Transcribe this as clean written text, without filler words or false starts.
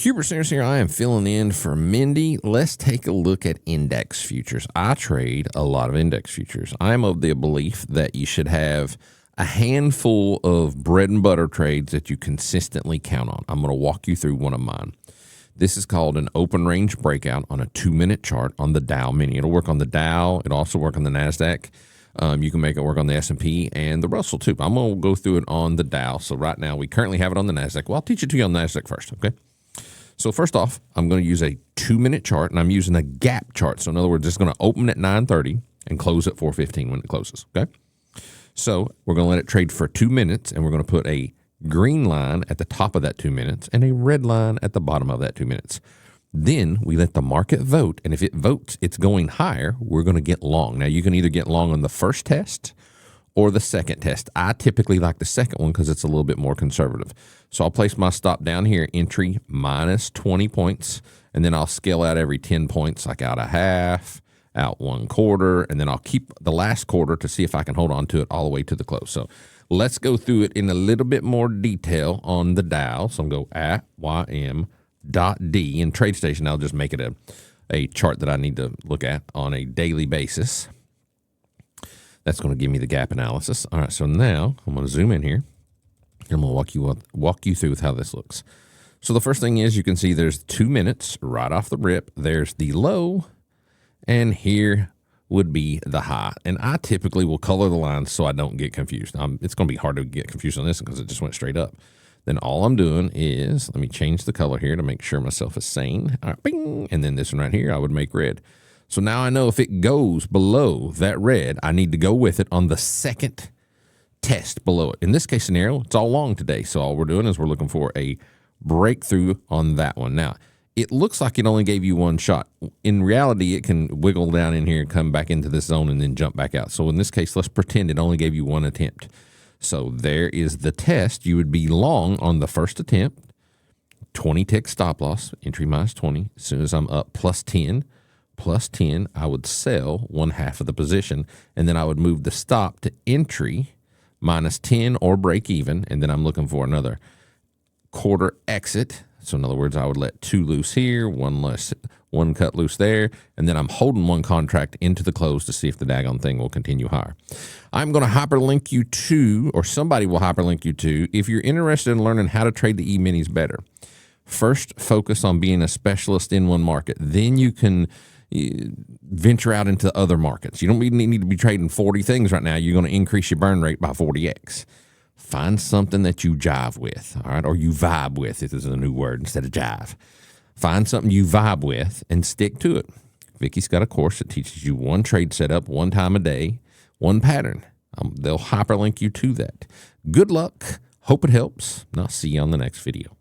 Hubert Sanders here. I am filling in for Mindy. Let's take a look at index futures. I trade a lot of index futures. I'm of the belief that you should have a handful of bread and butter trades that you consistently count on. I'm going to walk you through one of mine. This is called an open range breakout on a 2-minute chart on the Dow Mini. It'll work on the Dow. It'll also work on the NASDAQ. You can make it work on the S&P and the Russell too. I'm going to go through it on the Dow. So right now we currently have it on the NASDAQ. Well, I'll teach it to you on the NASDAQ first, okay? So first off, I'm going to use a 2-minute chart, and I'm using a gap chart. So in other words, it's going to open at 9:30 and close at 4:15 when it closes, okay? So we're going to let it trade for 2 minutes, and we're going to put a green line at the top of that 2 minutes and a red line at the bottom of that 2 minutes. Then we let the market vote, and if it votes it's going higher, we're going to get long. Now, you can either get long on the first test or the second test. I typically like the second one because it's a little bit more conservative. So I'll place my stop down here, entry minus 20 points, and then I'll scale out every 10 points, like out a half, out 1/4, and then I'll keep the last quarter to see if I can hold on to it all the way to the close. So let's go through it in a little bit more detail on the Dow. So I'm going to go at ym.d in TradeStation. I'll just make it a chart that I need to look at on a daily basis. That's going to give me the gap analysis. All right, so now I'm going to zoom in here. I'm going to walk you through with how this looks. So the first thing is you can see there's 2 minutes right off the rip. There's the low, and here would be the high. And I typically will color the lines so I don't get confused. It's going to be hard to get confused on this because it just went straight up. Then all I'm doing is, let me change the color here to make sure myself is sane. All right, bing, and then this one right here I would make red. So now I know if it goes below that red, I need to go with it on the second test below it. In this case scenario, it's all long today. So all we're doing is we're looking for a breakthrough on that one. Now, it looks like it only gave you one shot. In reality, it can wiggle down in here and come back into this zone and then jump back out. So in this case, let's pretend it only gave you one attempt. So there is the test. You would be long on the first attempt, 20 tick stop loss, entry minus 20. As soon as I'm up plus 10, I would sell 1/2 of the position, and then I would move the stop to entry minus 10 or break even, and then I'm looking for another quarter exit. So in other words, I would let 2 loose here, one cut loose there, and then I'm holding one contract into the close to see if the daggone thing will continue higher. I'm going to hyperlink you to, or somebody will hyperlink you to, if you're interested in learning how to trade the E-minis better. First, focus on being a specialist in one market. Then you can venture out into other markets. You don't need to be trading 40 things right now. You're going to increase your burn rate by 40x. Find something that you jive with, all right, or you vibe with, if this is a new word instead of jive. Find something you vibe with and stick to it. Vicky's got a course that teaches you one trade setup, one time a day, one pattern. They'll hyperlink you to that. Good luck. Hope it helps, and I'll see you on the next video.